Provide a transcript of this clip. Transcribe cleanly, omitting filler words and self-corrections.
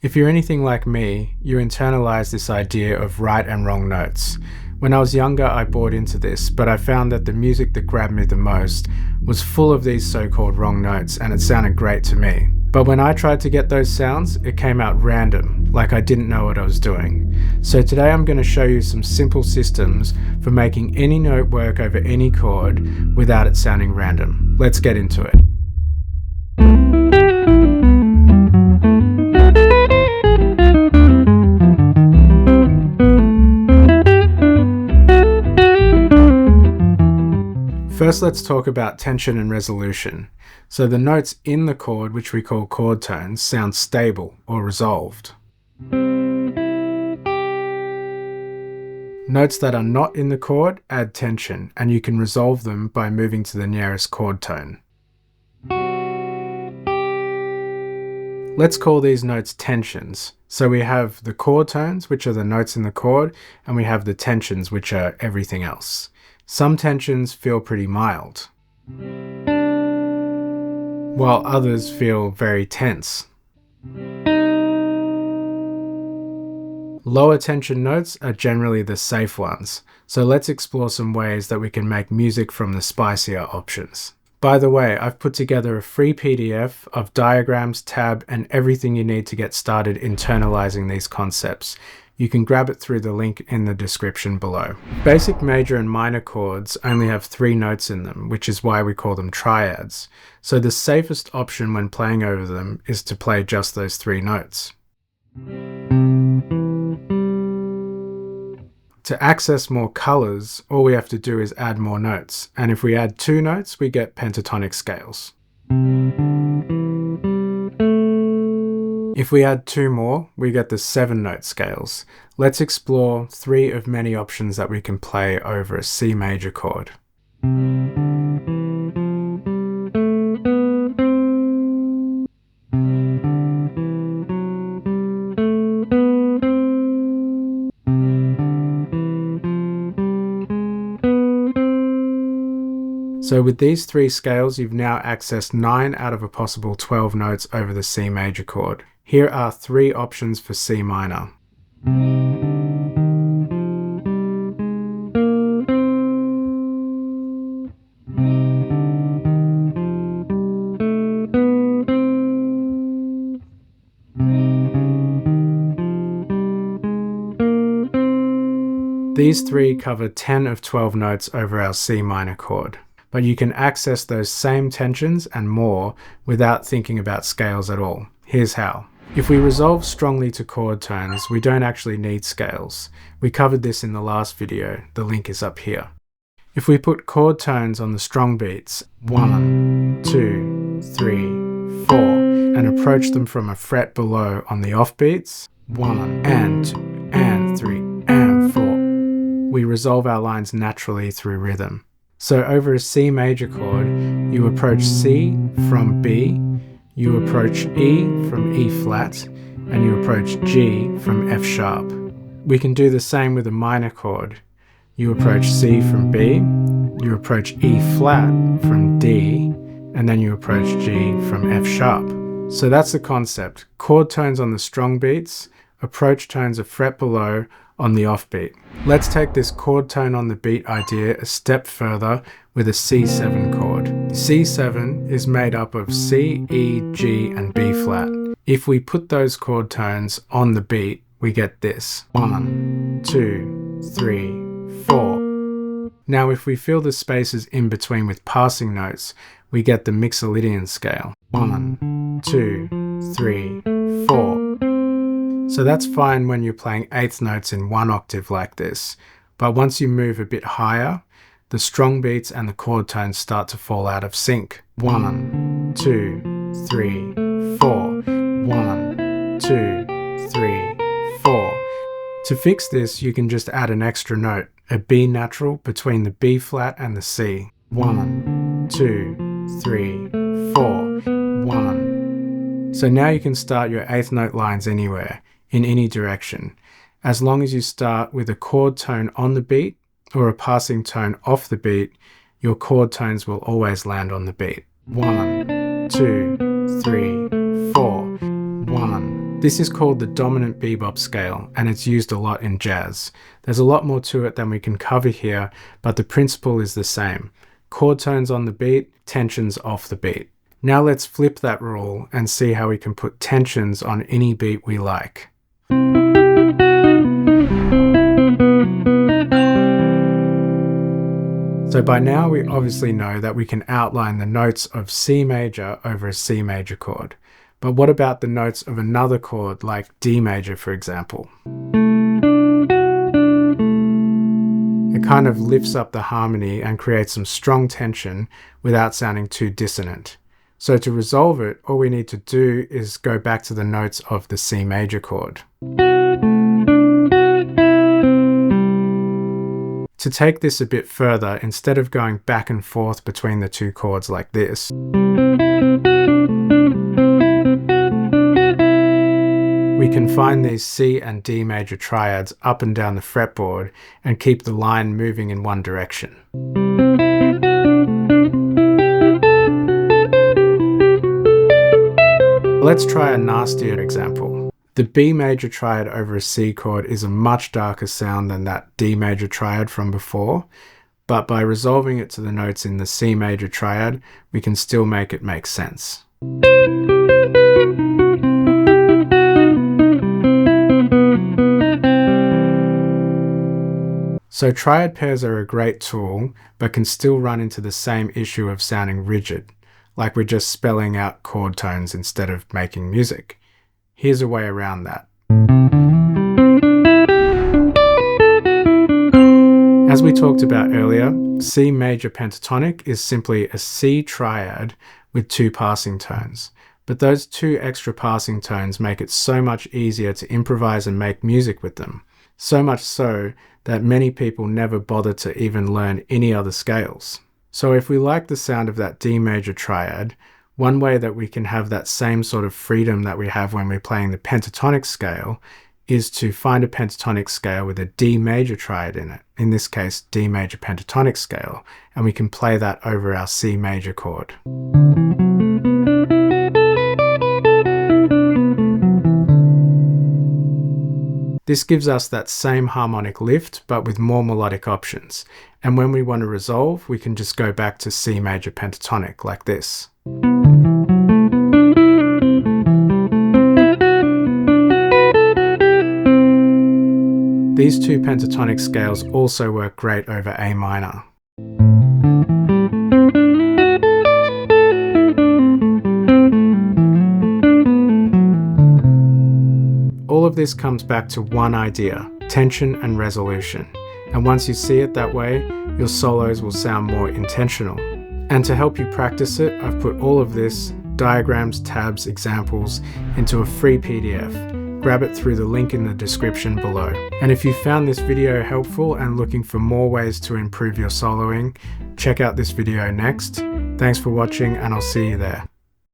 If you're anything like me, you internalize this idea of right and wrong notes. When I was younger, I bought into this, but I found that the music that grabbed me the most was full of these so-called wrong notes, and it sounded great to me. But when I tried to get those sounds, it came out random, like I didn't know what I was doing. So today I'm going to show you some simple systems for making any note work over any chord without it sounding random. Let's get into it. First, let's talk about tension and resolution. So the notes in the chord, which we call chord tones, sound stable or resolved. Notes that are not in the chord add tension, and you can resolve them by moving to the nearest chord tone. Let's call these notes tensions. So we have the chord tones, which are the notes in the chord, and we have the tensions, which are everything else. Some tensions feel pretty mild, while others feel very tense. Lower tension notes are generally the safe ones, so let's explore some ways that we can make music from the spicier options. By the way, I've put together a free PDF of diagrams, tab, and everything you need to get started internalizing these concepts. You can grab it through the link in the description below. Basic major and minor chords only have 3 notes in them, which is why we call them triads. So the safest option when playing over them is to play just those 3 notes. To access more colors, all we have to do is add more notes. And if we add 2 notes, we get pentatonic scales. If we add 2 more, we get the 7-note scales. Let's explore 3 of many options that we can play over a C major chord. So with these 3 scales, you've now accessed 9 out of a possible 12 notes over the C major chord. Here are 3 options for C minor. These 3 cover 10 of 12 notes over our C minor chord. But you can access those same tensions and more without thinking about scales at all. Here's how. If we resolve strongly to chord tones, we don't actually need scales. We covered this in the last video, the link is up here. If we put chord tones on the strong beats, 1, 2, 3, 4, and approach them from a fret below on the off beats, 1 and 2 and 3 and 4, we resolve our lines naturally through rhythm. So over a C major chord, you approach C from B, you approach E from E flat, and you approach G from F sharp. We can do the same with a minor chord. You approach C from B, you approach E flat from D, and then you approach G from F sharp. So that's the concept. Chord tones on the strong beats, approach tones a fret below on the offbeat. Let's take this chord tone on the beat idea a step further with a C7 chord. C7 is made up of C, E, G, and B flat. If we put those chord tones on the beat, we get this. 1, 2, 3, 4. Now if we fill the spaces in between with passing notes, we get the Mixolydian scale. 1, 2, 3, 4. So that's fine when you're playing 8th notes in 1 octave like this, but once you move a bit higher, the strong beats and the chord tones start to fall out of sync. 1, 2, 3, 4. 1, 2, 3, 4. To fix this, you can just add an extra note, a B natural between the B flat and the C. 1, 2, 3, 4. 1. So now you can start your 8th note lines anywhere, in any direction, as long as you start with a chord tone on the beat or a passing tone off the beat, your chord tones will always land on the beat. 1, 2, 3, 4. 1, This is called the dominant bebop scale, and it's used a lot in jazz. There's a lot more to it than we can cover here, but the principle is the same. Chord tones on the beat, tensions off the beat. Now let's flip that rule and see how we can put tensions on any beat we like. So by now we obviously know that we can outline the notes of C major over a C major chord. But what about the notes of another chord like D major, for example? It kind of lifts up the harmony and creates some strong tension without sounding too dissonant. So to resolve it, all we need to do is go back to the notes of the C major chord. To take this a bit further, instead of going back and forth between the two chords like this, we can find these C and D major triads up and down the fretboard and keep the line moving in one direction. Let's try a nastier example. The B major triad over a C chord is a much darker sound than that D major triad from before, but by resolving it to the notes in the C major triad, we can still make it make sense. So triad pairs are a great tool, but can still run into the same issue of sounding rigid, like we're just spelling out chord tones instead of making music. Here's a way around that. As we talked about earlier, C major pentatonic is simply a C triad with two passing tones. But those two extra passing tones make it so much easier to improvise and make music with them. So much so that many people never bother to even learn any other scales. So if we like the sound of that D major triad, one way that we can have that same sort of freedom that we have when we're playing the pentatonic scale is to find a pentatonic scale with a D major triad in it, in this case D major pentatonic scale, and we can play that over our C major chord. This gives us that same harmonic lift, but with more melodic options. And when we want to resolve, we can just go back to C major pentatonic like this. These two pentatonic scales also work great over A minor. All of this comes back to one idea: tension and resolution. And once you see it that way, your solos will sound more intentional. And to help you practice it, I've put all of this, diagrams, tabs, examples, into a free PDF. Grab it through the link in the description below. And if you found this video helpful and looking for more ways to improve your soloing, check out this video next. Thanks for watching, and I'll see you there.